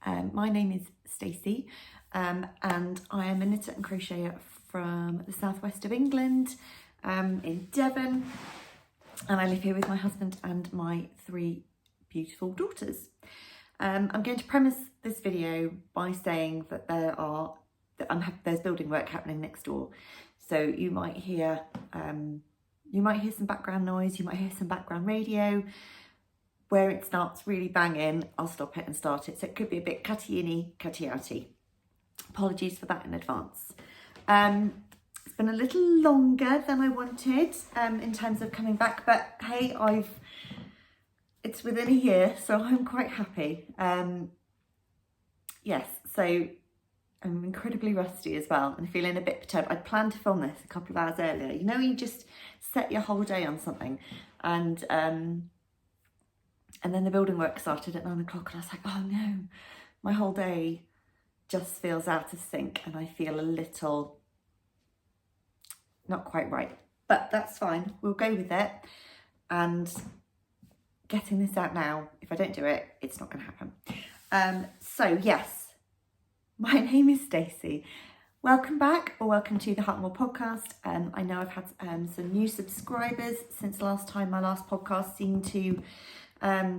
My name is Stacey, and I am a knitter and crocheter from the southwest of England, in Devon, and I live here with my husband and my 3 beautiful daughters. I'm going to premise this video by saying that there's building work happening next door, so you might hear some background noise, you might hear some background radio. Where it starts really banging, I'll stop it and start it. So it could be a bit cutty-inny, cutty-outy. Apologies for that in advance. It's been a little longer than I wanted in terms of coming back, but hey, it's within a year, so I'm quite happy. Yes, so I'm incredibly rusty as well and feeling a bit perturbed. I'd planned to film this a couple of hours earlier. You know, you just set your whole day on something, and then the building work started at 9 o'clock and I was like, oh no, my whole day just feels out of sync and I feel a little not quite right. But that's fine, we'll go with it. And getting this out now, if I don't do it, it's not going to happen. So yes, my name is Stacey. Welcome back, or welcome to the Heartmoor podcast. I know I've had some new subscribers since last time. My last podcast seemed to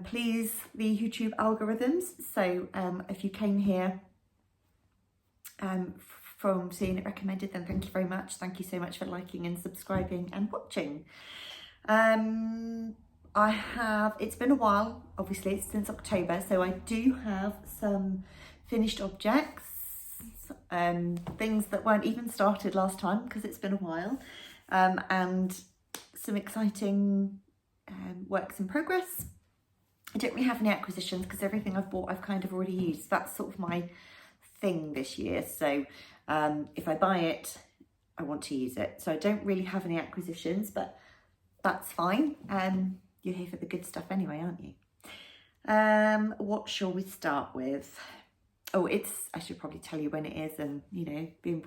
please the YouTube algorithms. So if you came here from seeing it recommended, then thank you very much. Thank you so much for liking and subscribing and watching. It's been a while, obviously it's since October, so I do have some finished objects, things that weren't even started last time because it's been a while, and some exciting works in progress. I don't really have any acquisitions because everything I've bought I've kind of already used. That's sort of my thing this year. So if I buy it, I want to use it. So I don't really have any acquisitions, but that's fine. You're here for the good stuff anyway, aren't you? What shall we start with? Oh, I should probably tell you when it is, and you know, being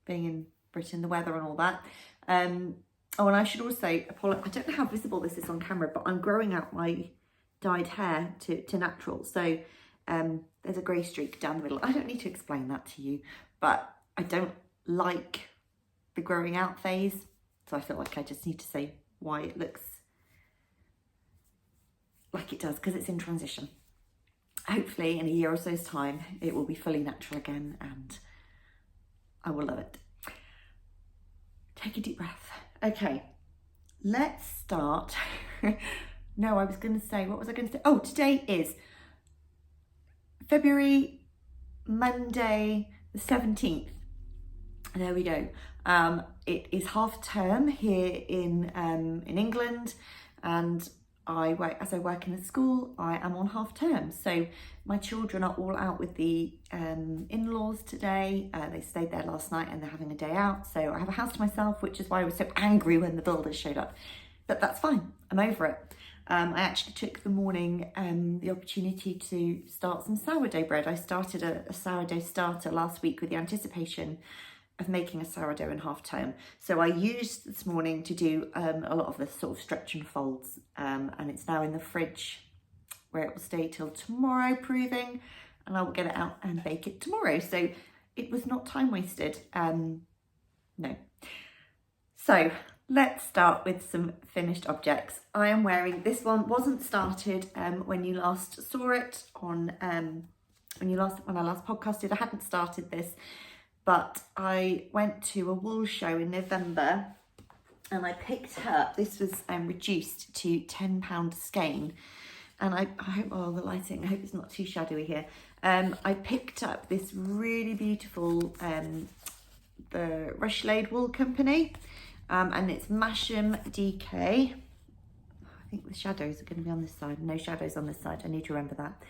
in Britain, the weather and all that. Oh, and I should also apologize. I don't know how visible this is on camera, but I'm growing out my dyed hair to natural, so there's a grey streak down the middle. I don't need to explain that to you, but I don't like the growing out phase, so I feel like I just need to say why it looks like it does, because it's in transition. Hopefully in a year or so's time it will be fully natural again and I will love it. Take a deep breath. Okay, let's start. No, I was going to say, what was I going to say? Oh, today is February, Monday, the 17th. There we go. It is half term here in England, and as I work in a school, I am on half term. So my children are all out with the in-laws today. They stayed there last night and they're having a day out. So I have a house to myself, which is why I was so angry when the builders showed up. But that's fine, I'm over it. I actually took the morning the opportunity to start some sourdough bread. I started a sourdough starter last week with the anticipation of making a sourdough in half term. So I used this morning to do a lot of the sort of stretch and folds, and it's now in the fridge where it will stay till tomorrow proving, and I will get it out and bake it tomorrow. So it was not time wasted, no. So let's start with some finished objects. I am wearing, this one wasn't started when you last saw it on, when I last podcasted. I hadn't started this, but I went to a wool show in November and I picked up, this was reduced to £10 Skein. And I hope, oh, the lighting, I hope it's not too shadowy here. I picked up this really beautiful, the Rushlade wool company. And it's Masham DK. I think the shadows are going to be on this side. No shadows on this side. I need to remember that.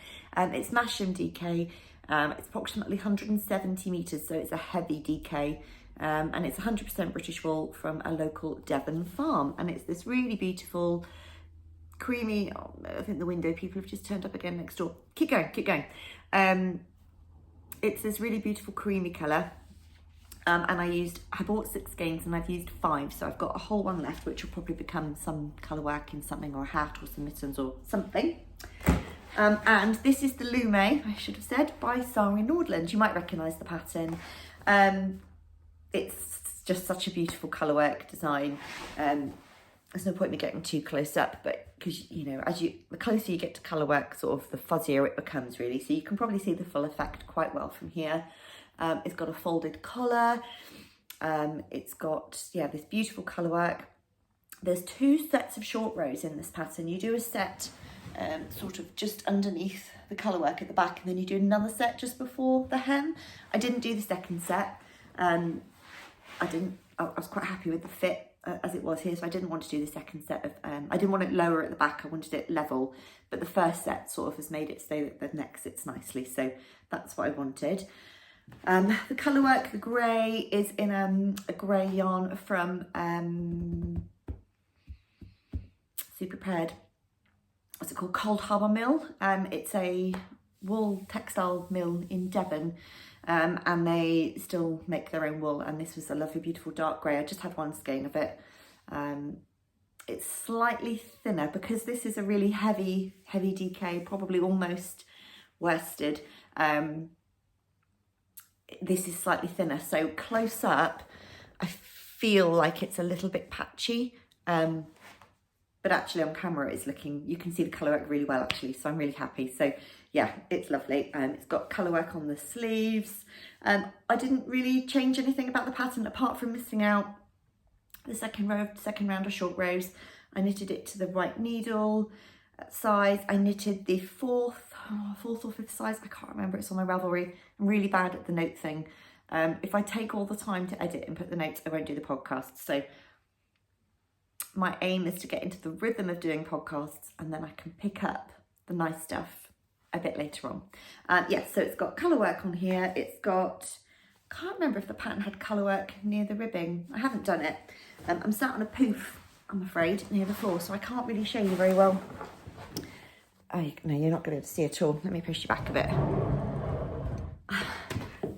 It's Masham DK. It's approximately 170 metres, so it's a heavy DK. And it's 100% British wool from a local Devon farm. And it's this really beautiful, creamy, oh, I think the window people have just turned up again next door. Keep going, keep going. It's this really beautiful creamy colour. And I bought 6 skeins and I've used 5, so I've got a whole one left, which will probably become some colour work in something, or a hat or some mittens or something. And this is the Lumme, I should have said, by Sari Nordland. You might recognise the pattern. It's just such a beautiful colourwork design. There's no point in me getting too close up, but because, you know, the closer you get to colourwork, sort of the fuzzier it becomes really. So you can probably see the full effect quite well from here. It's got a folded collar. It's got, yeah, this beautiful colourwork. There's 2 sets of short rows in this pattern. You do a set sort of just underneath the colourwork at the back, and then you do another set just before the hem. I didn't do the second set. I was quite happy with the fit as it was here, so I didn't want to do the second set of, I didn't want it lower at the back, I wanted it level, but the first set sort of has made it so that the neck sits nicely, so that's what I wanted. The colourwork, the grey, is in a grey yarn from Super Prepared. What's it called? Cold Harbour Mill. It's a wool textile mill in Devon, and they still make their own wool, and this was a lovely beautiful dark grey. I just had one skein of it. It's slightly thinner because this is a really heavy DK, probably almost worsted. This is slightly thinner, so close up I feel like it's a little bit patchy, but actually on camera it's looking, you can see the colourwork really well actually, so I'm really happy. So yeah, it's lovely. It's got colourwork on the sleeves. I didn't really change anything about the pattern apart from missing out the second round of short rows. I knitted it to the right needle size. I knitted the fourth or fifth size, I can't remember, it's on my Ravelry. I'm really bad at the note thing. If I take all the time to edit and put the notes, I won't do the podcast. So my aim is to get into the rhythm of doing podcasts, and then I can pick up the nice stuff a bit later on. Yes, so it's got colourwork on here. It's got, can't remember if the pattern had colourwork near the ribbing. I haven't done it. I'm sat on a poof, I'm afraid, near the floor, so I can't really show you very well. Oh, no, you're not going to be able to see at all. Let me push you back a bit.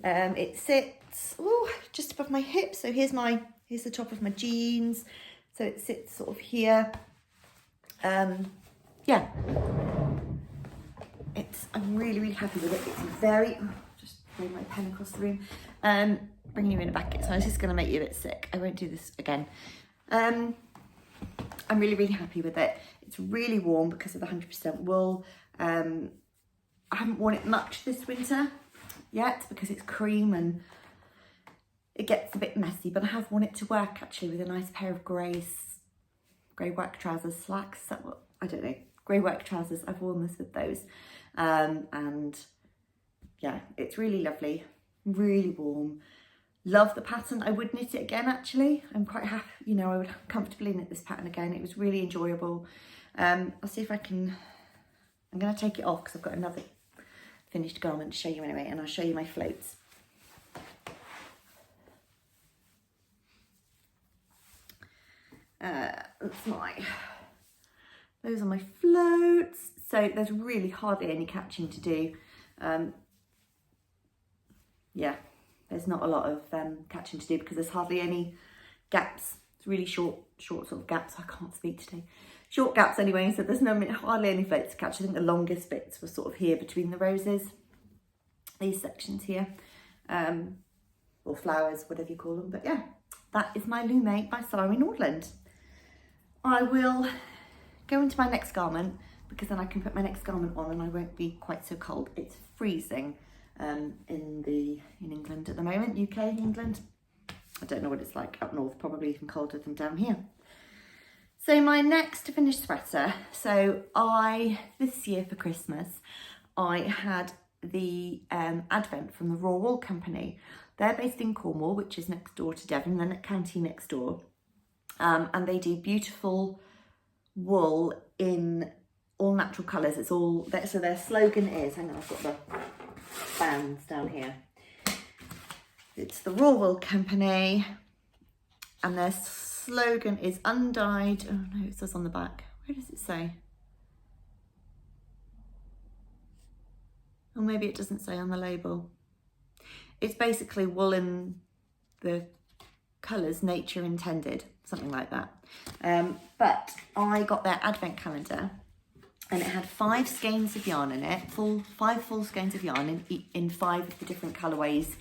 It sits just above my hip. So here's the top of my jeans. So it sits sort of here. Yeah. I'm really happy with it. It's very, just bring my pen across the room. Bringing you in a bucket. So I was just going to make you a bit sick. I won't do this again. I'm really happy with it. It's really warm because of the 100% wool. I haven't worn it much this winter yet because it's cream and it gets a bit messy, but I have worn it to work actually with a nice pair of grey work trousers, slacks, I don't know, grey work trousers. I've worn this with those. And yeah, it's really lovely, really warm. Love the pattern. I would knit it again actually. I'm quite happy, you know, I would comfortably knit this pattern again. It was really enjoyable. I'll see if I can, I'm going to take it off because I've got another finished garment to show you anyway, and I'll show you my floats. Those are my floats. So there's really hardly any catching to do. Yeah, there's not a lot of catching to do because there's hardly any gaps. It's really short sort of gaps. I can't speak today. Short gaps anyway, so there's hardly any floats to catch. I think the longest bits were sort of here between the roses, these sections here, or flowers, whatever you call them. But yeah, that is my Lumme by Sari Nordland. I will go into my next garment because then I can put my next garment on and I won't be quite so cold. It's freezing in England at the moment, UK, England. I don't know what it's like up north, probably even colder than down here. So my next finished sweater, so this year for Christmas, I had the Advent from the Raw Wool Company. They're based in Cornwall, which is next door to Devon, the county next door. And they do beautiful wool in all natural colours. It's all, so their slogan is, hang on, I've got the bands down here. It's the Raw Wool Company, and their slogan is undyed. Oh no, it says on the back. Where does it say? Or maybe it doesn't say on the label. It's basically wool in the colours nature intended, something like that. But I got their advent calendar and it had 5 skeins of yarn in it, 5 full skeins of yarn in 5 of the different colourways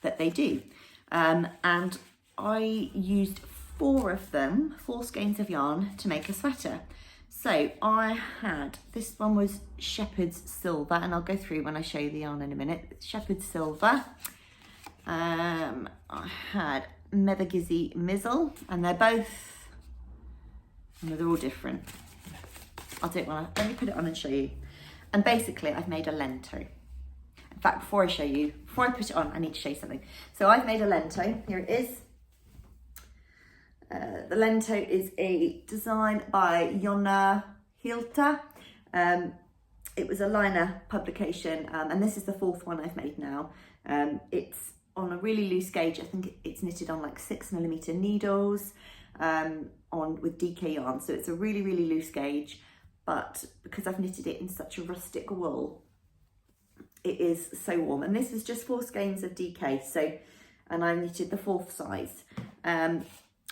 that they do. And I used 4 of them, 4 skeins of yarn to make a sweater. So I had, this one was Shepherd's Silver, and I'll go through when I show you the yarn in a minute. Shepherd's Silver. I had Mebergizzy Mizzle, and they're all different. Let me put it on and show you. And basically I've made a Lento. In fact, before I put it on, I need to show you something. So I've made a Lento, here it is. The Lento is a design by Jonna. It was a liner publication, and this is the 4th one I've made now. It's on a really loose gauge. I think it's knitted on like 6mm needles with DK yarn. So it's a really, really loose gauge, but because I've knitted it in such a rustic wool, it is so warm. And this was just 4 skeins of DK, and I knitted the 4th size.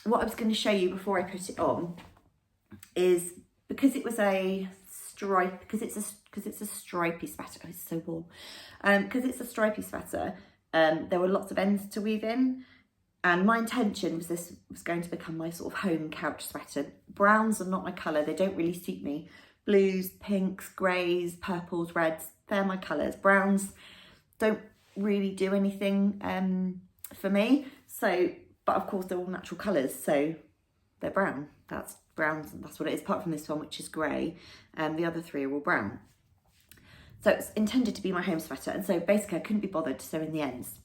What I was going to show you before I put it on is, because it was a stripe, because it's a stripy sweater. Oh, it's so warm. Because it's a stripy sweater, there were lots of ends to weave in, and my intention was this was going to become my sort of home couch sweater. Browns are not my colour, they don't really suit me. Blues, pinks, greys, purples, reds, they're my colours. Browns don't really do anything for me. So, but of course they're all natural colours, so they're brown. That's browns, that's what it is, apart from this one, which is grey, and the other 3 are all brown. So it's intended to be my home sweater, and so basically I couldn't be bothered to sew in the ends.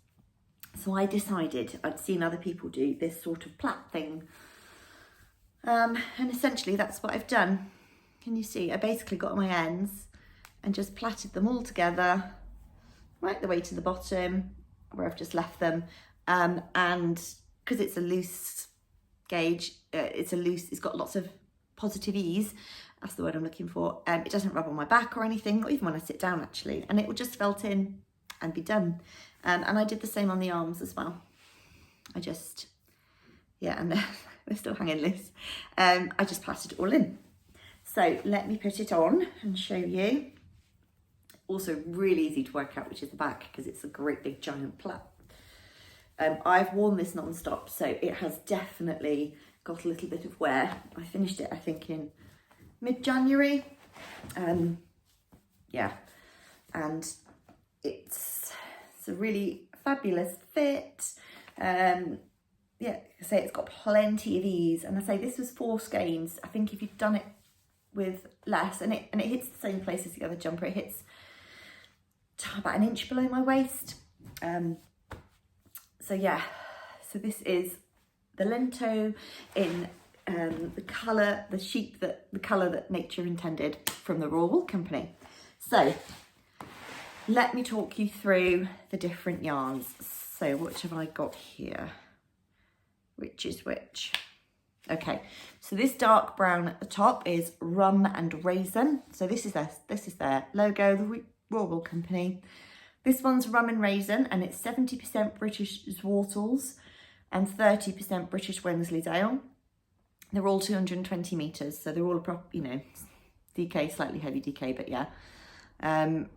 So I decided, I'd seen other people do this sort of plait thing, and essentially that's what I've done. Can you see? I basically got my ends and just plaited them all together right the way to the bottom where I've just left them, and because it's a loose gauge, it's got lots of positive ease, that's the word I'm looking for. It doesn't rub on my back or anything, not even when I sit down actually, and it will just felt in and be done. And I did the same on the arms as well. And they're still hanging loose. I just plaited it all in. So let me put it on and show you. Also really easy to work out which is the back, because it's a great big giant plait. I've worn this non-stop, so it has definitely got a little bit of wear. I finished it, I think, in mid-January. And it's a really fabulous fit. I say it's got plenty of ease, and I say this was 4 skeins. I think if you've done it with less, and it hits the same place as the other jumper, it hits about 1 inch below my waist. So this is the Lento in the colour that nature intended, from the Raw Wool Company. So let me talk you through the different yarns. So what have I got here? Which is which? Okay, so this dark brown at the top is Rum and Raisin. So this is their logo, the Raw Wool Company. This one's Rum and Raisin, and it's 70% British Zwartles and 30% British Wensleydale. They're all 220 metres, so they're all DK, slightly heavy DK, but yeah. And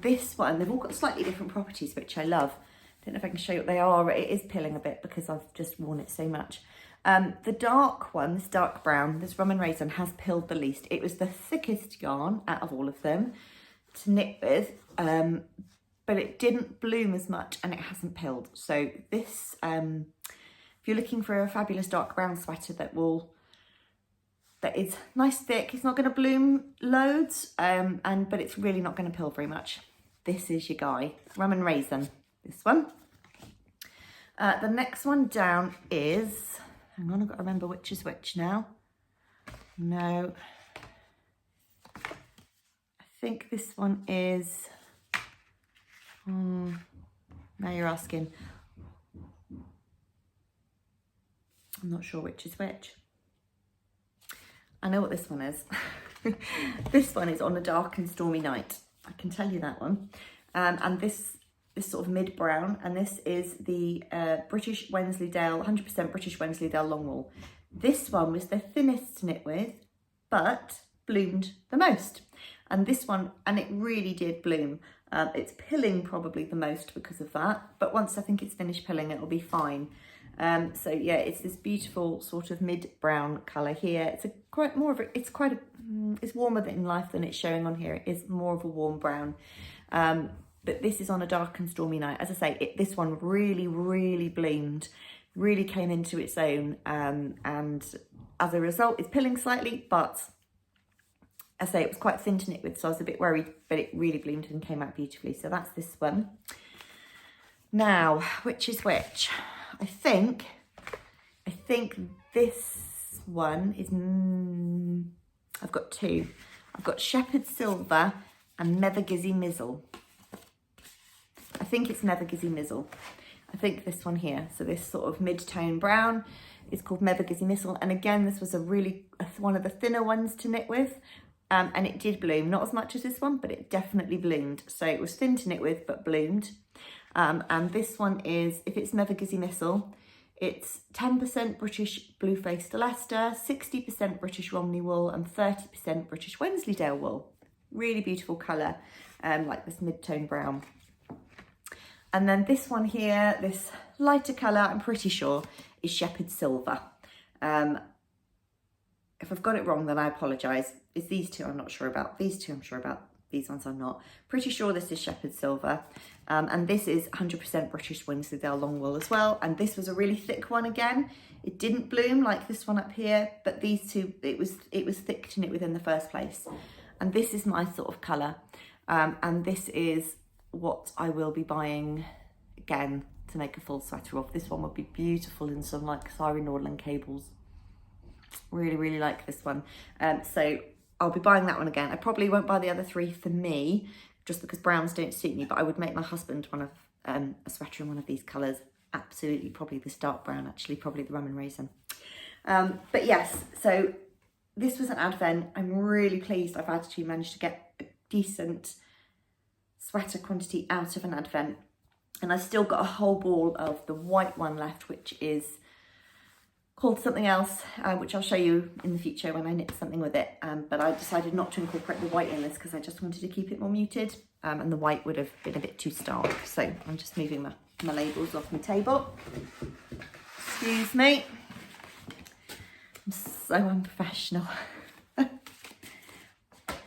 this one, they've all got slightly different properties, which I love. I don't know if I can show you what they are. It is pilling a bit because I've just worn it so much. The dark one, this dark brown, this Rum and Raisin, has pilled the least. It was the thickest yarn out of all of them to knit with, but it didn't bloom as much, and it hasn't pilled. So this, if you're looking for a fabulous dark brown sweater that is nice thick, it's not going to bloom loads, but it's really not going to pill very much, this is your guy. Rum and Raisin, this one. The next one down is, hang on, I've got to remember which is which now. No, I think this one is, now you're asking. I'm not sure which is which. I know what this one is. This one is On a Dark and Stormy Night. I can tell you that one. And this sort of mid-brown, and this is the British Wensleydale, 100% British Wensleydale long wool. This one was the thinnest to knit with, but bloomed the most. And this one, and it really did bloom. It's pilling probably the most because of that, but once I think it's finished pilling, it'll be fine. So yeah, it's this beautiful sort of mid-brown colour here. It's it's warmer in life than it's showing on here. It is more of a warm brown. But this is on a dark and stormy night. As I say, this one really, really bloomed, really came into its own. And as a result, it's pilling slightly, but I say it was quite thin to knit with, so I was a bit worried, but it really bloomed and came out beautifully. So that's this one. Now, which is which? I think this one is, I've got two. I've got Shepherd Silver and Nethergizzy Mizzle. I think it's Nethergizzy Mizzle. I think this one here, so this sort of mid-tone brown is called Nethergizzy Mizzle. And again, this was one of the thinner ones to knit with. And it did bloom, not as much as this one, but it definitely bloomed. So it was thin to knit with, but bloomed. And this one is, if it's Nethergizzy Mizzle, it's 10% British Blue-Faced Leicester, 60% British Romney wool, and 30% British Wensleydale wool. Really beautiful colour, like this mid-tone brown. And then this one here, this lighter colour, I'm pretty sure, is Shepherd Silver. If I've got it wrong, then I apologise. It's these two I'm not sure about. These two I'm sure about. These ones I'm not. Pretty sure this is Shepherd Silver. And this is 100% British Wensleydale long wool as well. And this was a really thick one again. It didn't bloom like this one up here, but these two, it was thick to knit with in the first place. And this is my sort of colour. And this is what I will be buying again to make a full sweater of. This one would be beautiful in some like Sari Nordland cables. Really, really like this one. So I'll be buying that one again. I probably won't buy the other three for me, just because browns don't suit me, but I would make my husband one of a sweater in one of these colours. Absolutely, probably this dark brown, actually, probably the rum and raisin. But yes, so this was an advent. I'm really pleased I've actually managed to get a decent sweater quantity out of an advent. And I've still got a whole ball of the white one left, which is called something else, which I'll show you in the future when I knit something with it. But I decided not to incorporate the white in this because I just wanted to keep it more muted, and the white would have been a bit too stark. So I'm just moving my labels off my table. Excuse me. I'm so unprofessional.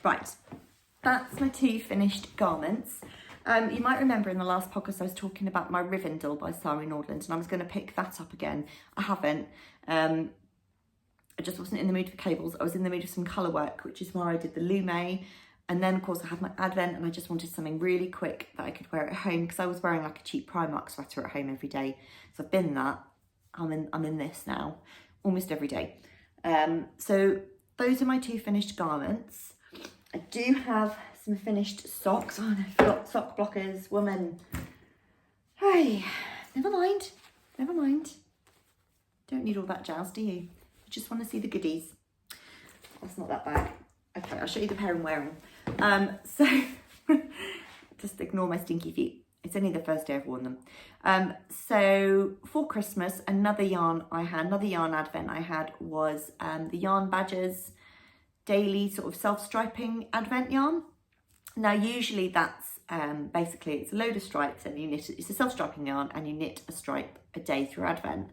Right, that's my two finished garments. You might remember in the last podcast I was talking about my Rivendell by Sari Nordland, and I was going to pick that up again. I haven't. I just wasn't in the mood for cables. I was in the mood for some colour work, which is why I did the Lumme. And then, of course, I had my advent, and I just wanted something really quick that I could wear at home, because I was wearing like a cheap Primark sweater at home every day. So I've been that. I'm in this now, almost every day. So those are my two finished garments. I do have some finished socks. Oh no, sock blockers, woman. Hey, never mind. Don't need all that jazz, do you? You just want to see the goodies. That's not that bag. Okay, I'll show you the pair I'm wearing. So just ignore my stinky feet. It's only the first day I've worn them. So for Christmas, another yarn advent I had was the Yarnbadger's daily sort of self-striping advent yarn. Now usually that's basically it's a load of stripes and you knit it's a self-striping yarn and you knit a stripe a day through advent.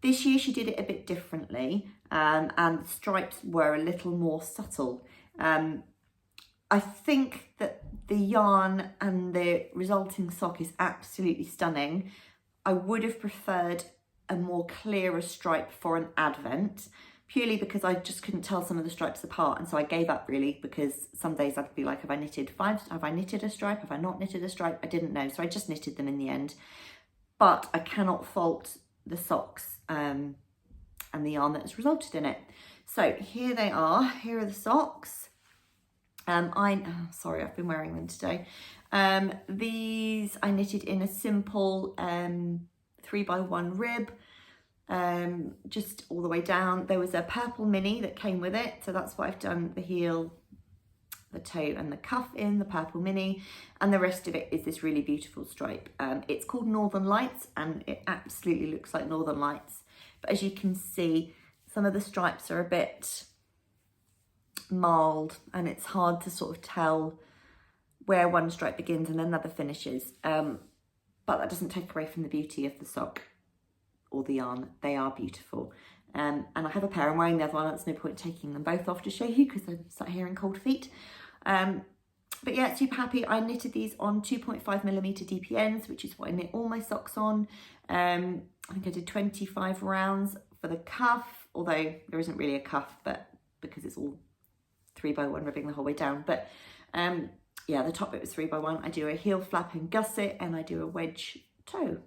This year she did it a bit differently, and the stripes were a little more subtle. I think that the yarn and the resulting sock is absolutely stunning. I would have preferred a more clearer stripe for an advent, purely because I just couldn't tell some of the stripes apart, and so I gave up really, because some days I'd be like, have I knitted a stripe? Have I not knitted a stripe? I didn't know, so I just knitted them in the end. But I cannot fault the socks and the yarn that has resulted in it. So here they are. Here are the socks. Sorry, I've been wearing them today. These I knitted in a simple 3x1 rib, just all the way down. There was a purple mini that came with it, so that's what I've done the heel, the toe and the cuff in the purple mini, and the rest of it is this really beautiful stripe. It's called Northern Lights, and it absolutely looks like Northern Lights, but as you can see, some of the stripes are a bit marled, and it's hard to sort of tell where one stripe begins and another finishes. But that doesn't take away from the beauty of the sock or the yarn. They are beautiful. And I have a pair, I'm wearing the other one, there's no point taking them both off to show you because I'm sat here in cold feet. But yeah, super happy. I knitted these on 2.5mm DPNs, which is what I knit all my socks on. I think I did 25 rounds for the cuff, although there isn't really a cuff, but because it's all 3x1 ribbing the whole way down. But yeah, the top bit was 3x1. I do a heel flap and gusset, and I do a wedge toe.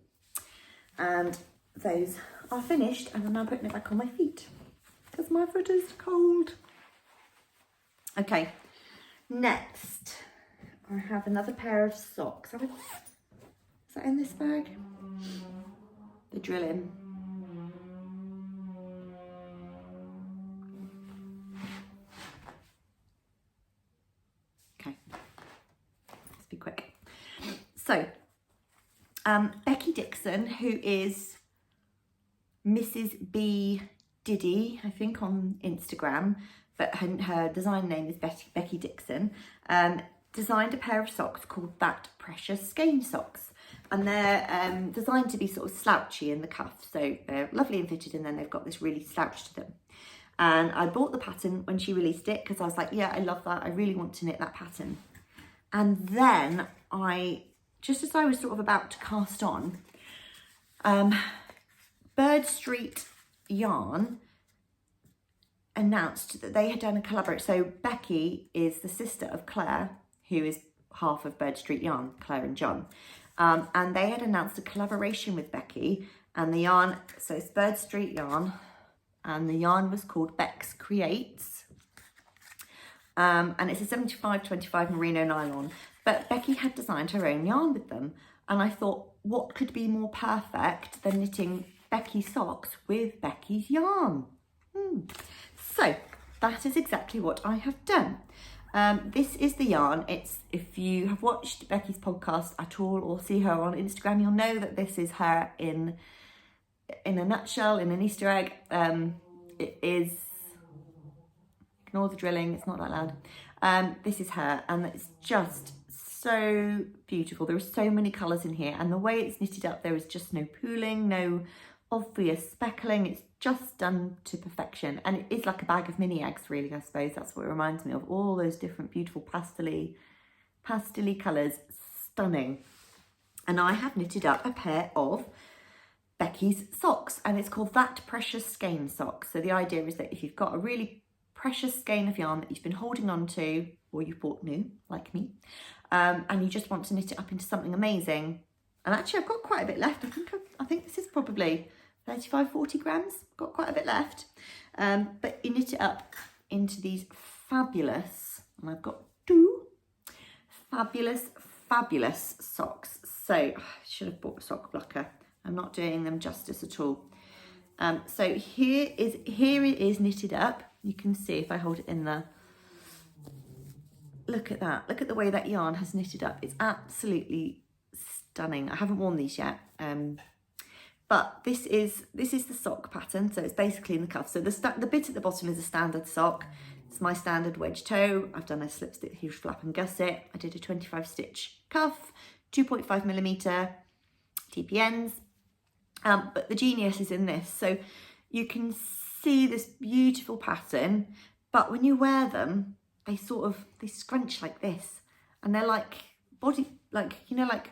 And those are finished, and I'm now putting it back on my feet because my foot is cold. Okay, next I have another pair of socks. Is that in this bag? The drilling. Okay, let's be quick. So, Beki Dickson, who is Mrs. B Diddy, I think, on Instagram, but her design name is Beki Dickson, designed a pair of socks called That Precious Skein socks. And they're designed to be sort of slouchy in the cuff. So they're lovely and fitted, and then they've got this really slouch to them. And I bought the pattern when she released it because I was like, yeah, I love that. I really want to knit that pattern. And then just as I was sort of about to cast on, Birdstreet Yarn announced that they had done a collaboration. So Beki is the sister of Claire, who is half of Birdstreet Yarn, Claire and John. And they had announced a collaboration with Beki, and the yarn, so it's Birdstreet Yarn, and the yarn was called Beks Creates. And it's a 75/25 merino nylon, but Beki had designed her own yarn with them. And I thought, what could be more perfect than knitting Beki socks with Beki's yarn? So that is exactly what I have done. This is the yarn. If you have watched Beki's podcast at all or see her on Instagram, you'll know that this is her in a nutshell, in an Easter egg. It is, ignore the drilling, it's not that loud. This is her, and it's just so beautiful. There are so many colours in here, and the way it's knitted up, there is just no pooling, no obvious speckling. It's just done to perfection, and it is like a bag of mini eggs, really. I suppose that's what it reminds me of. All those different beautiful pastel-y colours, stunning. And I have knitted up a pair of Beki's socks, and it's called That Precious Skein socks. So the idea is that if you've got a really precious skein of yarn that you've been holding on to, or you've bought new, like me, and you just want to knit it up into something amazing. And actually I've got quite a bit left. I think this is probably 35-40 grams, got quite a bit left. But you knit it up into these fabulous, and I've got two fabulous socks. So I should have bought a sock blocker. I'm not doing them justice at all. So here it is knitted up. You can see if I hold it in there. Look at that. Look at the way that yarn has knitted up. It's absolutely stunning. I haven't worn these yet. But this is the sock pattern, so it's basically in the cuff. So the bit at the bottom is a standard sock. It's my standard wedge toe. I've done a slip stitch, heel flap and gusset. I did a 25 stitch cuff, 2.5mm TPNs. But the genius is in this. So you can see this beautiful pattern, but when you wear them, they scrunch like this, and they're like like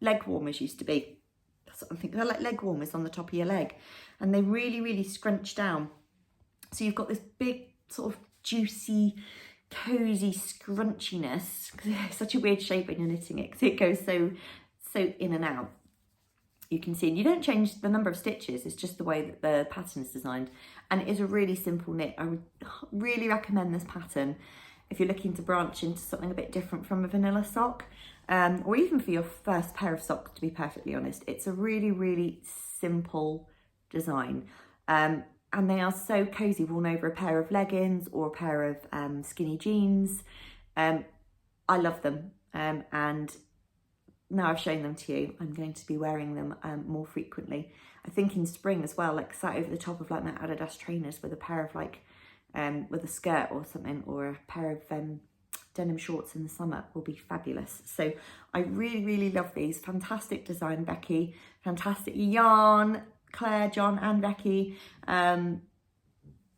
leg warmers used to be. I think they're like leg warmers on the top of your leg, and they really scrunch down. So you've got this big sort of juicy, cozy scrunchiness, because it's such a weird shape when you're knitting it, because it goes so in and out. You can see, and you don't change the number of stitches, it's just the way that the pattern is designed, and it is a really simple knit. I would really recommend this pattern if you're looking to branch into something a bit different from a vanilla sock. Or even for your first pair of socks, to be perfectly honest. It's a really simple design. And they are so cozy, worn over a pair of leggings or a pair of skinny jeans. I love them. And now I've shown them to you, I'm going to be wearing them more frequently. I think in spring as well, like sat over the top of like my Adidas trainers with a pair of like with a skirt or something, or a pair of denim shorts in the summer will be fabulous. So I really love these. Fantastic design, Beki. Fantastic yarn, Claire, John and Beki.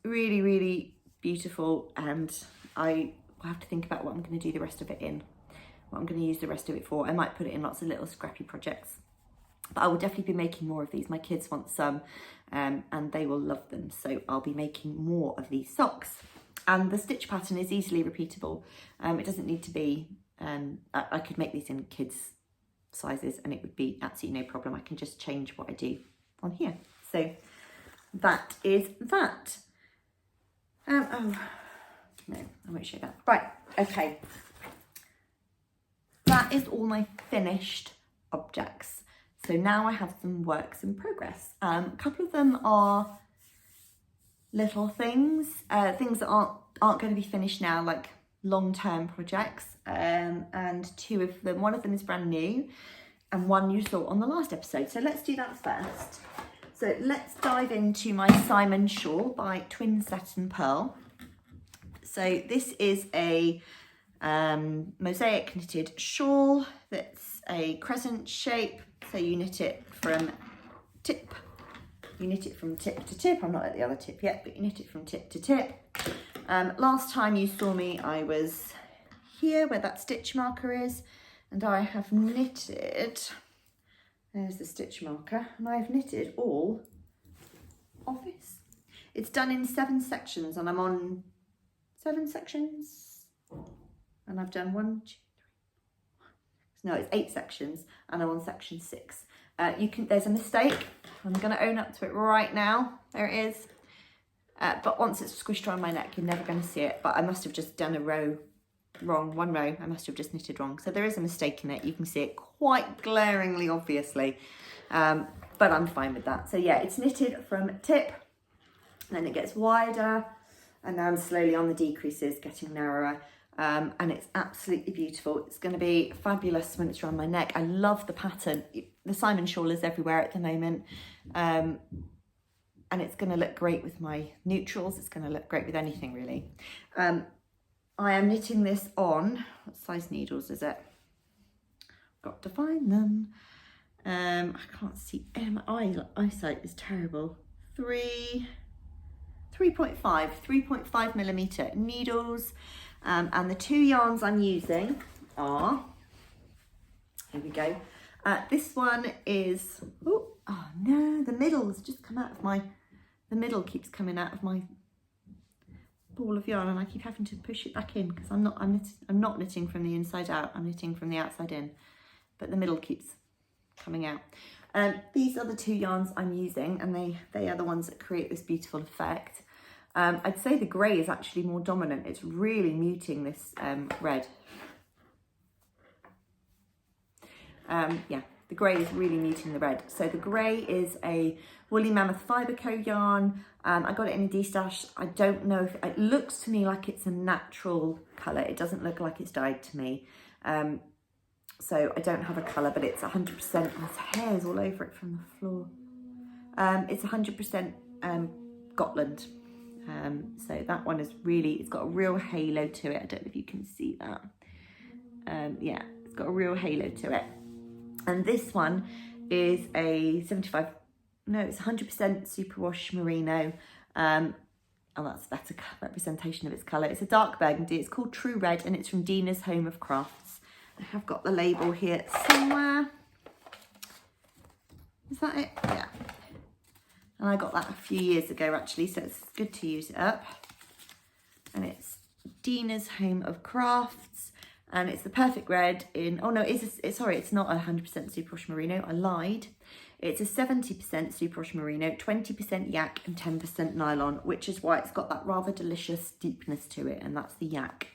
Really beautiful, and I will have to think about what I'm going to do the rest of it in, what I'm going to use the rest of it for. I might put it in lots of little scrappy projects, but I will definitely be making more of these. My kids want some, and they will love them, so I'll be making more of these socks. And the stitch pattern is easily repeatable. It doesn't need to be, I could make these in kids sizes and it would be absolutely no problem. I can just change what I do on here. So that is that. Oh, no, I won't show that. Right, okay. That is all my finished objects. So now I have some works in progress. A couple of them are little things, things that aren't going to be finished now, like long-term projects, and two of them, one of them is brand new and one you saw on the last episode. So let's do that first. So let's dive into my Simon Shawl by Twin Satin Pearl. So this is a mosaic knitted shawl that's a crescent shape. So you knit it from tip. You knit it from tip to tip. I'm not at the other tip yet, but you knit it from tip to tip. Last time you saw me, I was here where that stitch marker is, and I have knitted, there's the stitch marker, and I've knitted all of this. It's done in 7 sections, and I'm on 7 sections, and I've done 1, 2, 3, no, it's 8 sections, and I'm on section 6. There's a mistake. I'm going to own up to it right now. There it is. But once it's squished around my neck, you're never going to see it. But I must have just done a row wrong, 1 row. I must have just knitted wrong. So there is a mistake in it. You can see it quite glaringly, obviously. But I'm fine with that. So yeah, it's knitted from tip. Then it gets wider. And now I'm slowly on the decreases, getting narrower. And it's absolutely beautiful. It's going to be fabulous when it's around my neck. I love the pattern. The Simon Shawl is everywhere at the moment. And it's going to look great with my neutrals. It's going to look great with anything, really. I am knitting this on, what size needles is it? Got to find them. I can't see, my eyesight is terrible. 3.5 millimetre needles. And the 2 yarns I'm using are, here we go. This one is, oh no, the middle has just come out of the middle keeps coming out of my ball of yarn, and I keep having to push it back in because I'm not knitting from the inside out, I'm knitting from the outside in, but the middle keeps coming out. These are the 2 yarns I'm using, and they are the ones that create this beautiful effect. I'd say the grey is actually more dominant. It's really muting this red. Yeah, the grey is really muting the red. So the grey is a woolly Mammoth Fibre Co yarn. I got it in a D-stash. I don't know if it looks to me like it's a natural colour. It doesn't look like it's dyed to me. So I don't have a colour, but it's 100%. There's hairs all over it from the floor. It's 100% Gotland. So that one is really, it's got a real halo to it. I don't know if you can see that. Yeah, it's got a real halo to it. And this one is a 100% superwash merino. Oh, that's a representation of its colour. It's a dark burgundy. It's called True Red, and it's from Dina's Home of Crafts. I have got the label here somewhere. Is that it? Yeah. And I got that a few years ago, actually, so it's good to use it up. And it's Dina's Home of Crafts, and it's the perfect red in, oh no, sorry, it's not 100% superwash merino, I lied. It's a 70% superwash merino, 20% yak and 10% nylon, which is why it's got that rather delicious deepness to it, and that's the yak.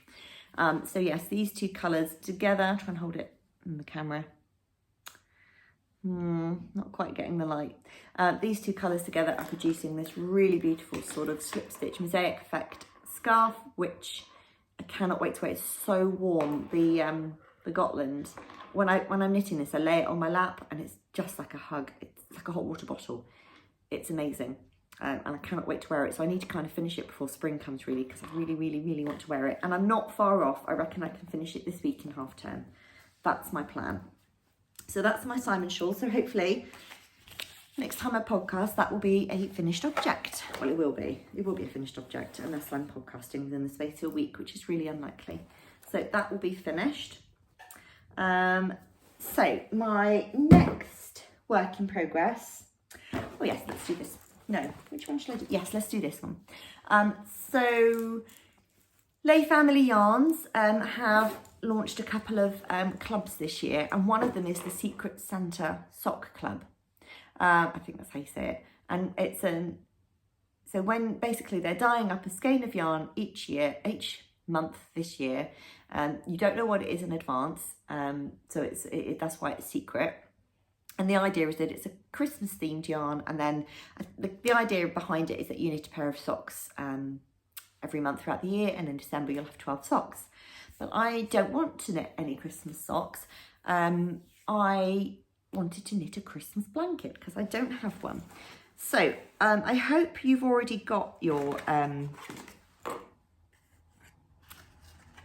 So yes, these 2 colours together, try and hold it in the camera. Not quite getting the light. These 2 colours together are producing this really beautiful sort of slip stitch mosaic effect scarf, which I cannot wait to wear. It's so warm. The Gotland. When I'm knitting this, I lay it on my lap, and it's just like a hug. It's like a hot water bottle. It's amazing. and I cannot wait to wear it. So I need to kind of finish it before spring comes, really, because I really, really, really want to wear it. And I'm not far off. I reckon I can finish it this week in half term. That's my plan. So that's my Simon shawl. So hopefully next time I podcast, that will be a finished object. Well, it will be. It will be a finished object, unless I'm podcasting within the space of a week, which is really unlikely. So that will be finished. So my next work in progress. Oh yes, let's do this. No, which one should I do? Yes, let's do this one. So Lay Family Yarns have launched a couple of clubs this year, and one of them is the Secret Santa Sock Club. I think that's how you say it. And it's so when basically they're dyeing up a skein of yarn each month this year. You don't know what it is in advance, so that's why it's secret. And the idea is that it's a Christmas themed yarn, and then the idea behind it is that you knit a pair of socks every month throughout the year, and in December you'll have 12 socks. But I don't want to knit any Christmas socks. I wanted to knit a Christmas blanket because I don't have one. So I hope you've already got your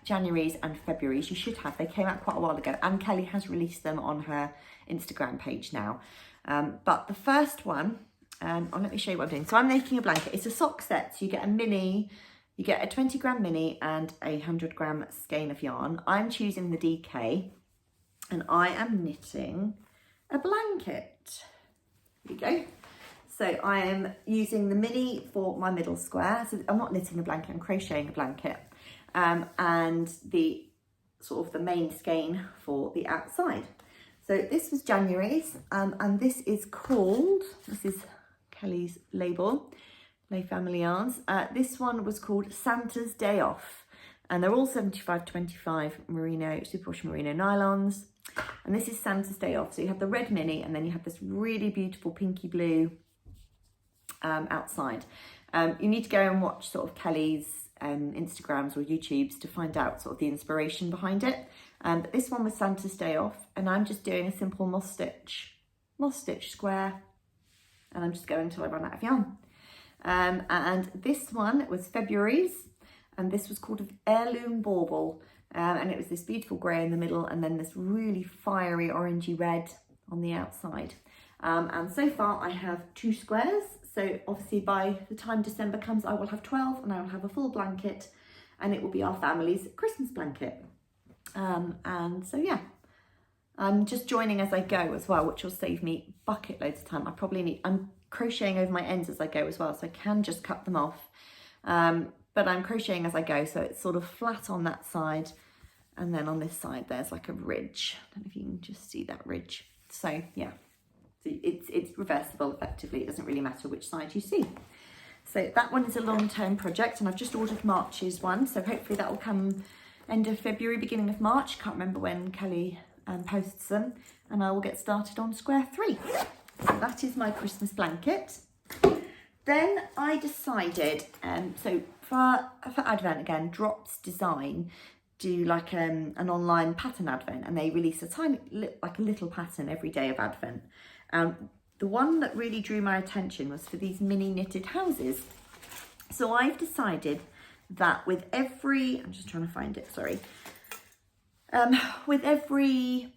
January's and February's. You should have. They came out quite a while ago, and Kelly has released them on her Instagram page now. But the first one, let me show you what I'm doing. So I'm making a blanket. It's a sock set. So you get a mini, you get a 20 gram mini and a 100 gram skein of yarn. I'm choosing the DK, and I am knitting a blanket. There you go. So I am using the mini for my middle square. So I'm not knitting a blanket, I'm crocheting a blanket. And the sort of the main skein for the outside. So this was January's, and this is Kelly's label, Lay Family Yarns. This one was called Santa's Day Off, and they're all 75-25 merino, superwash merino nylons. And this is Santa's Day Off. So you have the red mini, and then you have this really beautiful pinky blue outside. You need to go and watch sort of Kelly's Instagrams or YouTubes to find out sort of the inspiration behind it. But this one was Santa's Day Off, and I'm just doing a simple moss stitch square, and I'm just going until I run out of yarn. And this one was February's, and this was called Heirloom Bauble, and it was this beautiful grey in the middle, and then this really fiery orangey red on the outside. And so far I have 2 squares. So obviously by the time December comes, I will have 12, and I will have a full blanket, and it will be our family's Christmas blanket. And so yeah, I'm just joining as I go as well, which will save me bucket loads of time. I'm crocheting over my ends as I go as well, so I can just cut them off. But I'm crocheting as I go, so it's sort of flat on that side, and then on this side there's like a ridge. I don't know if you can just see that ridge. So yeah. It's reversible effectively. It doesn't really matter which side you see. So that one is a long-term project, and I've just ordered March's one, so hopefully that will come end of February, beginning of March. Can't remember when Kelly posts them, and I will get started on square 3. So that is my Christmas blanket. Then I decided, so for Advent again, Drops Design do like an online pattern advent, and they release a little pattern every day of Advent. The one that really drew my attention was for these mini knitted houses. So I've decided that with every, I'm just trying to find it, sorry. With every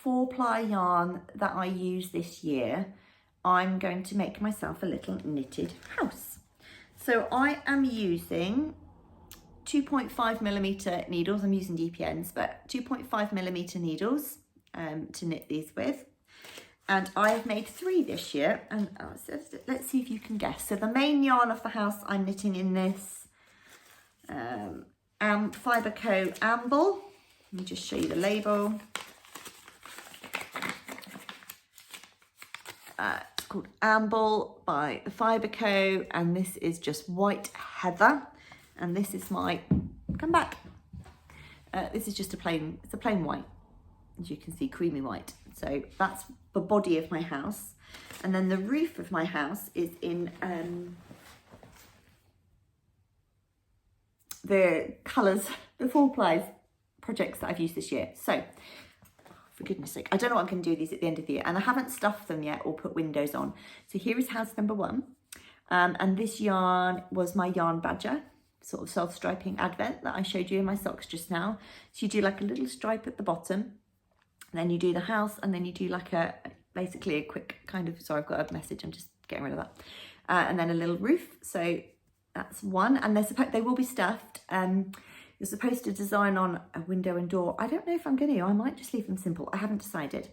4-ply yarn that I use this year, I'm going to make myself a little knitted house. So I am using 2.5mm needles. I'm using DPNs, but 2.5mm needles to knit these with. And I have made 3 this year, and let's see if you can guess. So the main yarn of the house, I'm knitting in this Fibre Co Amble. Let me just show you the label. It's called Amble by the Fibre Co, and this is just white heather, and this is my, come back. This is just it's a plain white, as you can see, creamy white. So that's the body of my house. And then the roof of my house is in the colours, the 4-ply projects that I've used this year. So, for goodness sake, I don't know what I'm going to do with these at the end of the year. And I haven't stuffed them yet or put windows on. So here is house number 1. And this yarn was my Yarnbadger, sort of self-striping advent that I showed you in my socks just now. So you do like a little stripe at the bottom, then you do the house, and then you do like basically a quick kind of, sorry, I've got a message, I'm just getting rid of that. And then a little roof, so that's one. And they will be stuffed. You're supposed to design on a window and door. I don't know if I'm going to, I might just leave them simple. I haven't decided.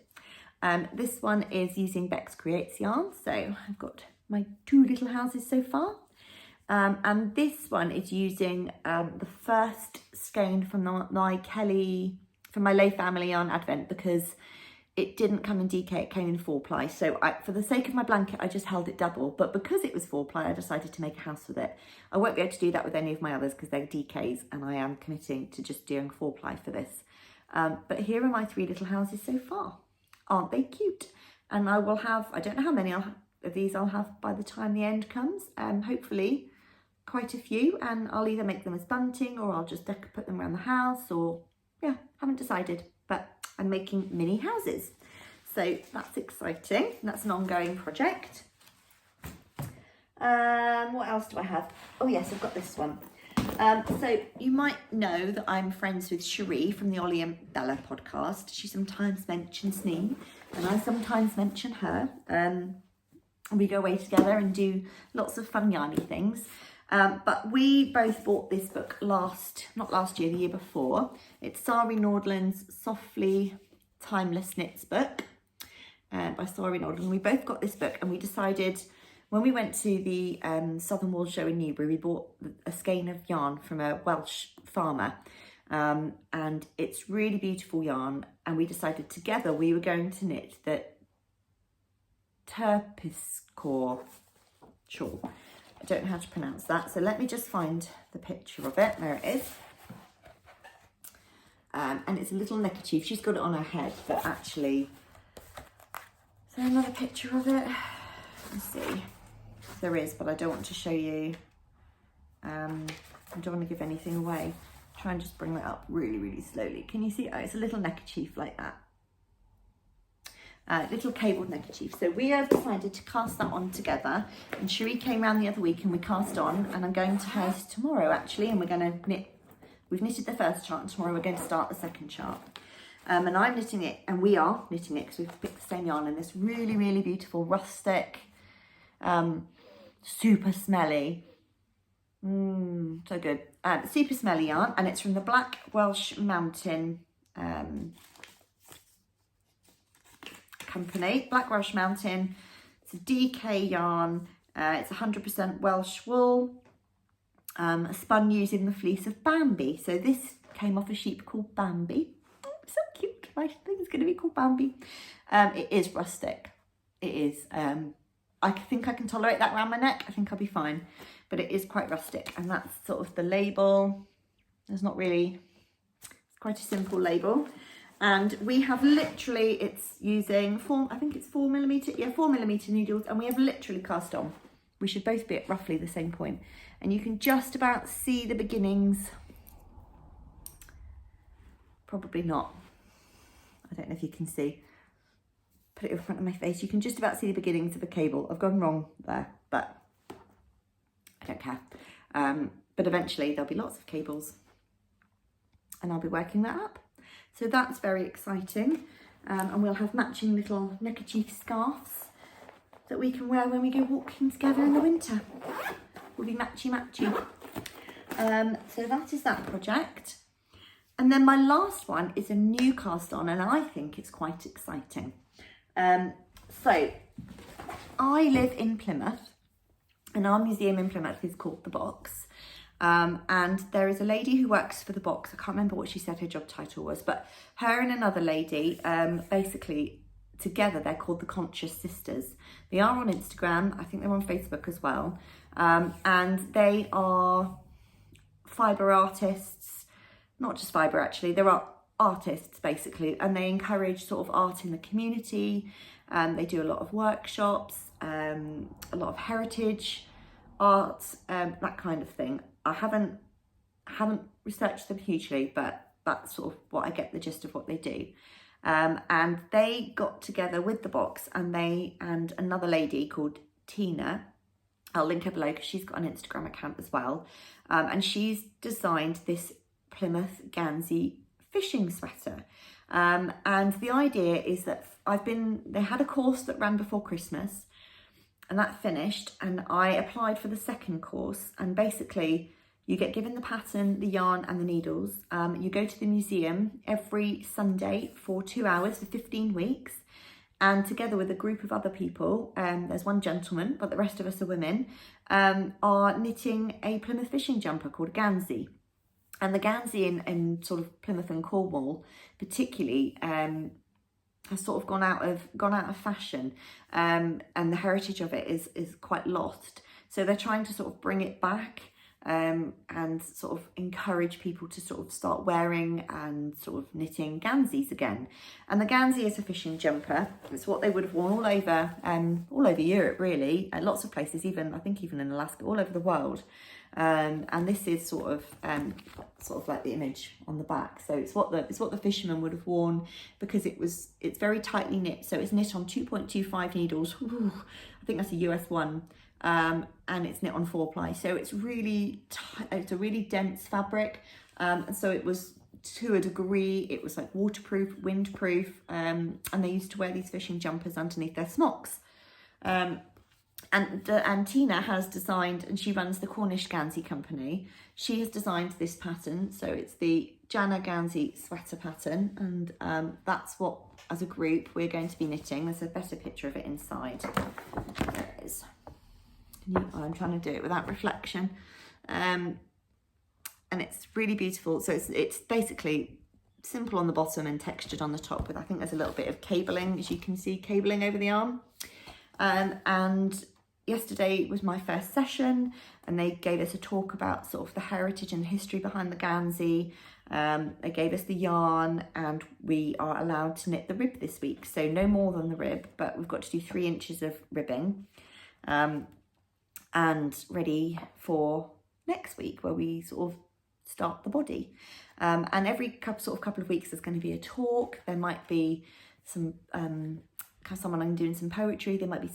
This one is using Beks Creates yarn. So I've got my 2 little houses so far. And this one is using the first skein from my Lay Family yarn advent, because it didn't come in DK, it came in 4-ply. So for the sake of my blanket, I just held it double. But because it was 4-ply, I decided to make a house with it. I won't be able to do that with any of my others because they're DKs, and I am committing to just doing 4-ply for this. But here are my 3 little houses so far. Aren't they cute? And I will have, I don't know how many of these I'll have by the time the end comes. Hopefully quite a few, and I'll either make them as bunting or I'll just put them around the house, or yeah, haven't decided. But I'm making mini houses, so that's exciting. That's an ongoing project. What else do I have? Oh yes, I've got this one. So you might know that I'm friends with Sari from the Ollie and Bella podcast. She sometimes mentions me, and I sometimes mention her. We go away together and do lots of fun yarny things. But we both bought this book not last year, the year before. It's Sari Nordland's Softly Timeless Knits book by Sari Nordland. We both got this book, and we decided when we went to the Southern Wool show in Newbury, we bought a skein of yarn from a Welsh farmer. And it's really beautiful yarn. And we decided together we were going to knit the Terpsichore shawl. I don't know how to pronounce that, so let me just find the picture of it. There it is. And it's a little neckerchief. She's got it on her head, but actually, is there another picture of it? Let's see. There is, but I don't want to show you. I don't want to give anything away. Try and just bring that up really, really slowly. Can you see? Oh, it's a little neckerchief like that. Little cabled neckerchief. So we have decided to cast that on together, and Sheree came round the other week and we cast on, and I'm going to hers tomorrow actually, and we're going to knit. We've knitted the first chart, and tomorrow we're going to start the second chart. And I'm knitting it, and we are knitting it because we've picked the same yarn in this really, really beautiful rustic, super smelly, so good, super smelly yarn, and it's from the Black Welsh Mountain company, Black Welsh Mountain. It's a DK yarn. It's 100% Welsh wool, spun using the fleece of Bambi. So this came off a sheep called Bambi. Oh, so cute. I think it's going to be called Bambi. It is rustic. It is. I think I can tolerate that around my neck. I think I'll be fine. But it is quite rustic, and that's sort of the label. There's not really. It's quite a simple label. And we have literally, it's using 4mm, yeah, 4mm needles, and we have literally cast on. We should both be at roughly the same point. And you can just about see the beginnings. Probably not. I don't know if you can see. Put it in front of my face. You can just about see the beginnings of a cable. I've gone wrong there, but I don't care. But eventually there'll be lots of cables, and I'll be working that up. So that's very exciting. And we'll have matching little neckerchief scarves that we can wear when we go walking together in the winter. We'll be matchy-matchy. So that is that project. And then my last one is a new cast on, and I think it's quite exciting. So I live in Plymouth, and our museum in Plymouth is called The Box. And there is a lady who works for The Box. I can't remember what she said her job title was, but her and another lady, basically together, they're called the Conscious Sisters. They are on Instagram. I think they're on Facebook as well. And they are fibre artists, not just fibre actually, there are artists basically, and they encourage sort of art in the community. They do a lot of workshops, a lot of heritage art, that kind of thing. I haven't researched them hugely, but that's sort of what I get the gist of what they do. And they got together with The Box, and they and another lady called Tina I'll link her below because she's got an Instagram account as well. And she's designed this Plymouth Gansey fishing sweater. And the idea is that they had a course that ran before Christmas, and that finished, and I applied for the second course, and basically you get given the pattern, the yarn and the needles. You go to the museum every Sunday for 2 hours for 15 weeks, and together with a group of other people, there's one gentleman, but the rest of us are women, are knitting a Plymouth fishing jumper called a Gansey. And the Gansey in sort of Plymouth and Cornwall particularly has sort of gone out of fashion, and the heritage of it is quite lost. So they're trying to sort of bring it back, and sort of encourage people to sort of start wearing and sort of knitting Ganseys again. And the Gansey is a fishing jumper. It's what they would have worn all over Europe, really, and lots of places, even I think even in Alaska, all over the world. And this is sort of like the image on the back. So it's what the fishermen would have worn, because it's very tightly knit. So it's knit on 2.25 needles. Ooh, I think that's a US one. And it's knit on 4-ply. So it's it's a really dense fabric. And so it was, to a degree, it was like waterproof, windproof. And they used to wear these fishing jumpers underneath their smocks. And Tina has designed, and she runs the Cornish Gansey company. She has designed this pattern, so it's the Jonna Gansey Sweater pattern, and that's what, as a group, we're going to be knitting. There's a better picture of it inside. There it is. I'm trying to do it without reflection, and it's really beautiful. So it's basically simple on the bottom and textured on the top, with I think there's a little bit of cabling, as you can see, cabling over the arm. And yesterday was my first session, and they gave us a talk about sort of the heritage and history behind the Gansey. They gave us the yarn, and we are allowed to knit the rib this week. So no more than the rib, but we've got to do 3 inches of ribbing, and ready for next week, where we sort of start the body. And every couple of weeks there's going to be a talk. There might be someone doing some poetry. There might be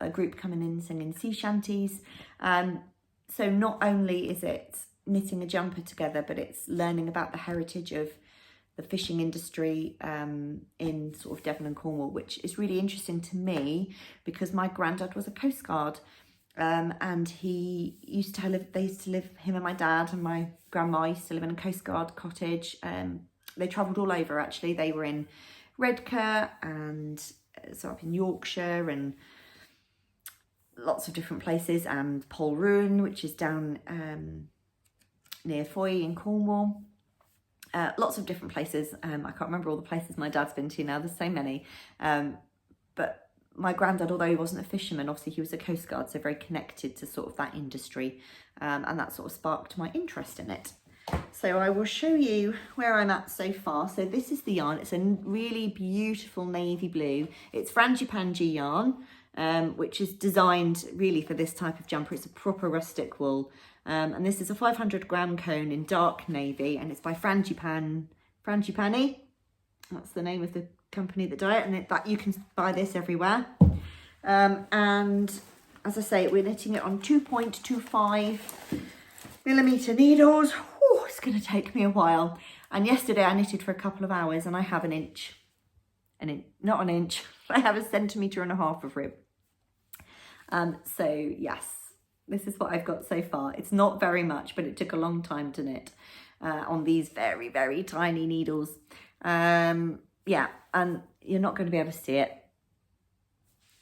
a group coming in singing sea shanties. So not only is it knitting a jumper together, but it's learning about the heritage of the fishing industry in sort of Devon and Cornwall, which is really interesting to me, because my granddad was a Coast Guard, and they used to live, him and my dad and my grandma used to live in a Coast Guard cottage. They travelled all over, actually. They were in Redcar and so up in Yorkshire and lots of different places, and Polruan, which is down near Foy in Cornwall. Lots of different places. I can't remember all the places my dad's been to now, there's so many. But my granddad, although he wasn't a fisherman, obviously he was a Coast Guard, so very connected to sort of that industry, and that sort of sparked my interest in it. So I will show you where I'm at so far. So this is the yarn. It's a really beautiful navy blue. It's Frangipani yarn, which is designed really for this type of jumper. It's a proper rustic wool. And this is a 500-gram cone in dark navy, and it's by Frangipani. That's the name of the company that do it, and that you can buy this everywhere. And as I say, we're knitting it on 2.25 millimeter needles. It's going to take me a while. And yesterday I knitted for a couple of hours, and I have not an inch, I have 1.5 centimeters of rib. So yes, this is what I've got so far. It's not very much, but it took a long time to knit on these very, very tiny needles. Yeah, and you're not going to be able to see it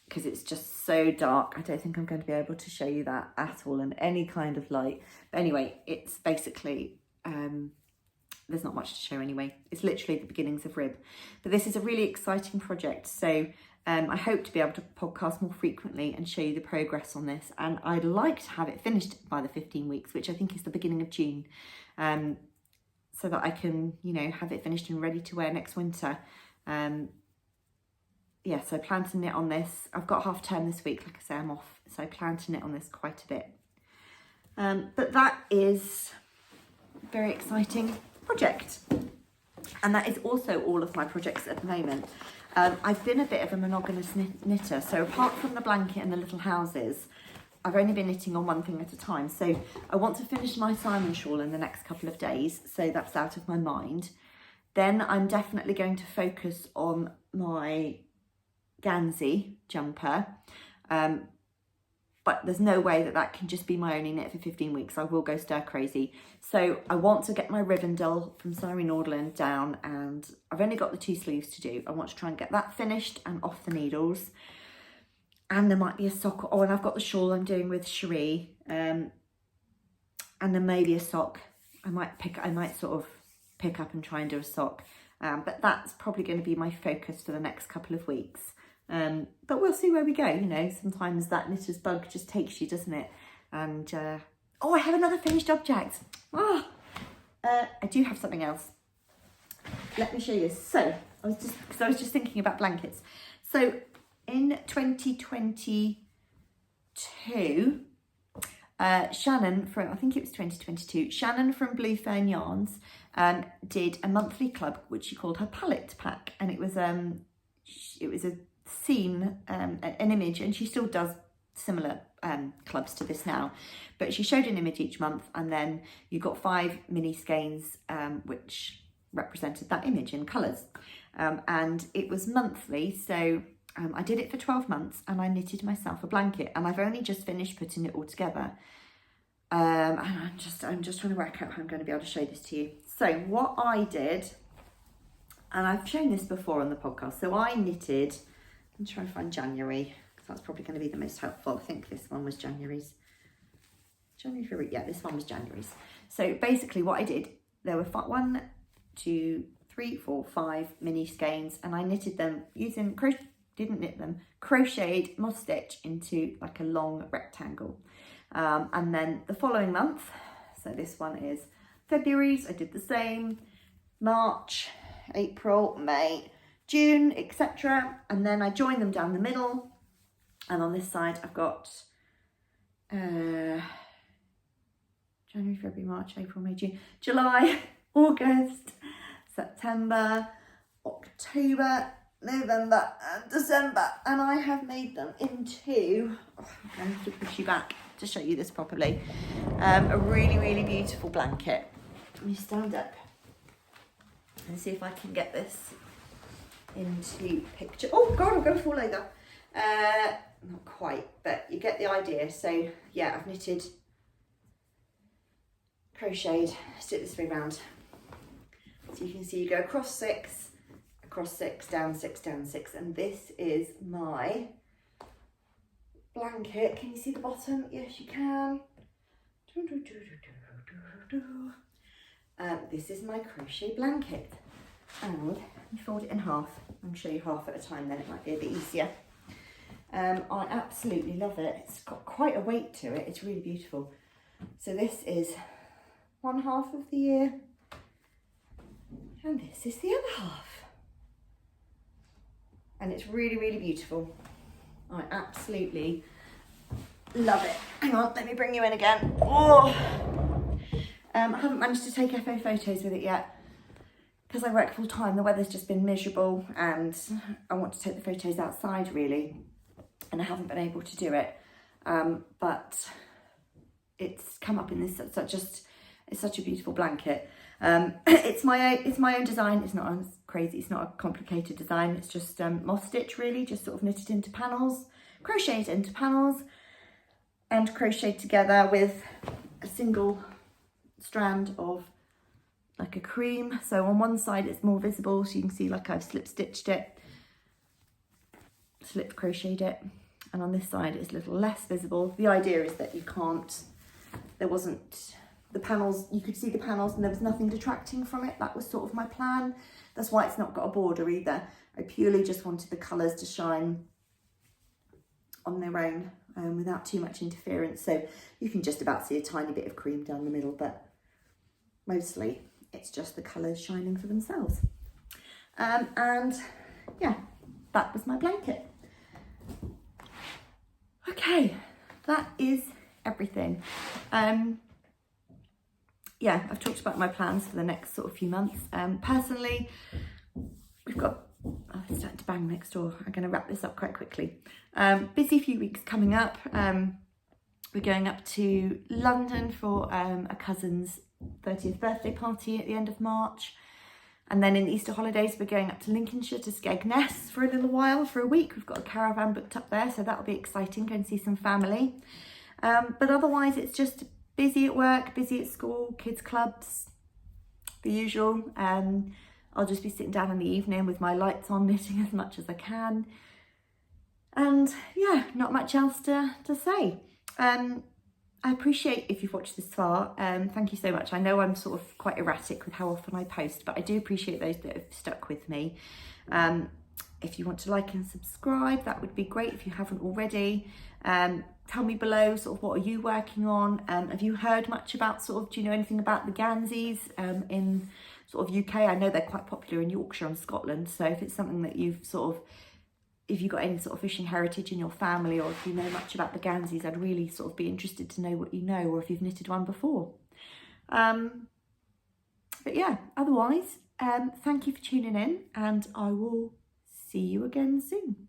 because it's just so dark. I don't think I'm going to be able to show you that at all in any kind of light. But anyway, it's basically, there's not much to show anyway. It's literally the beginnings of rib. But this is a really exciting project. So I hope to be able to podcast more frequently and show you the progress on this. And I'd like to have it finished by the 15 weeks, which I think is the beginning of June. So that I can, have it finished and ready to wear next winter. Yeah, so I plan to knit on this. I've got half term this week, like I say, I'm off. So I plan to knit on this quite a bit. But that is a very exciting project. And that is also all of my projects at the moment. I've been a bit of a monogamous knitter. So apart from the blanket and the little houses, I've only been knitting on one thing at a time. So I want to finish my Simon shawl in the next couple of days. So that's out of my mind. Then I'm definitely going to focus on my Gansey jumper. But there's no way that that can just be my only knit for 15 weeks. I will go stir crazy. So I want to get my Rivendell from Sari Nordland down, and I've only got the 2 sleeves to do. I want to try and get that finished and off the needles. And there might be a sock. Oh, and I've got the shawl I'm doing with Cherie. And then maybe a sock. I might sort of pick up and try and do a sock. But that's probably going to be my focus for the next couple of weeks. But we'll see where we go. You know, sometimes that knitter's bug just takes you, doesn't it? And oh, I have another finished object. I do have something else. Let me show you. So I was just thinking about blankets. So in 2022, Shannon from, I think it was 2022, Shannon from Blue Fern Yarns did a monthly club which she called her Pallette Pack, and it was a scene, an image, and she still does similar clubs to this now, but she showed an image each month, and then you got 5 mini skeins which represented that image in colours, and it was monthly. So I did it for 12 months and I knitted myself a blanket, and I've only just finished putting it all together, and I'm just trying to work out how I'm going to be able to show this to you. So what I did, and I've shown this before on the podcast, so I knitted, I'm trying to find January, because that's probably going to be the most helpful. I think this one was January's. February, yeah, this one was January's. So basically what I did, there were 1, 2, 3, 4, 5 mini skeins, and I knitted them using, crocheted moss stitch into like a long rectangle. And then the following month, so this one is February's, I did the same, March, April, May, June, etc. And then I joined them down the middle, and on this side I've got January, February, March, April, May, June, July, August, September, October, November and December, and I have made them into, I'm going to have to push you back to show you this properly, a really, really beautiful blanket. Let me stand up and see if I can get this into picture. Oh God, I'm going to fall over. Not quite, but you get the idea. So yeah, I've knitted, crocheted, stick this way round. So you can see you go across 6, down 6, down 6, and this is my blanket. Can you see the bottom? Yes, you can. This is my crochet blanket, and let me fold it in half and show you half at a time, then it might be a bit easier. I absolutely love it. It's got quite a weight to it. It's really beautiful. So this is one half of the year, and this is the other half. And it's really, really beautiful. I absolutely love it. Hang on, let me bring you in again. Oh, I haven't managed to take FO photos with it yet because I work full time. The weather's just been miserable, and I want to take the photos outside really, and I haven't been able to do it. But it's come up in this it's such a beautiful blanket. It's my own design. It's not crazy. It's not a complicated design. It's just moss stitch really, just sort of knitted into panels, crocheted into panels, and crocheted together with a single strand of like a cream. So on one side it's more visible, so you can see like I've slip stitched it, slip crocheted it, and on this side it's a little less visible. The idea is that the panels, you could see the panels and there was nothing detracting from it. That was sort of my plan. That's why it's not got a border either. I purely just wanted the colours to shine on their own without too much interference. So you can just about see a tiny bit of cream down the middle, but mostly it's just the colours shining for themselves. And yeah, that was my blanket. Okay, that is everything. Yeah, I've talked about my plans for the next sort of few months. Personally, we've got, it's starting to bang next door. I'm going to wrap this up quite quickly. Busy few weeks coming up. We're going up to London for a cousin's 30th birthday party at the end of March. And then in the Easter holidays, we're going up to Lincolnshire to Skegness for a little while, for a week. We've got a caravan booked up there, so that'll be exciting, go and see some family. But otherwise, it's just busy at work, busy at school, kids clubs, the usual. I'll just be sitting down in the evening with my lights on, knitting as much as I can. And yeah, not much else to say. I appreciate if you've watched this far. Thank you so much. I know I'm sort of quite erratic with how often I post, but I do appreciate those that have stuck with me. If you want to like and subscribe, that would be great if you haven't already. Tell me below sort of what are you working on. Have you heard much about do you know anything about the Ganseys in sort of UK? I know they're quite popular in Yorkshire and Scotland. So if it's something that you've if you've got any sort of fishing heritage in your family, or if you know much about the Ganseys, I'd really sort of be interested to know what you know, or if you've knitted one before. But yeah, otherwise, thank you for tuning in, and I will see you again soon.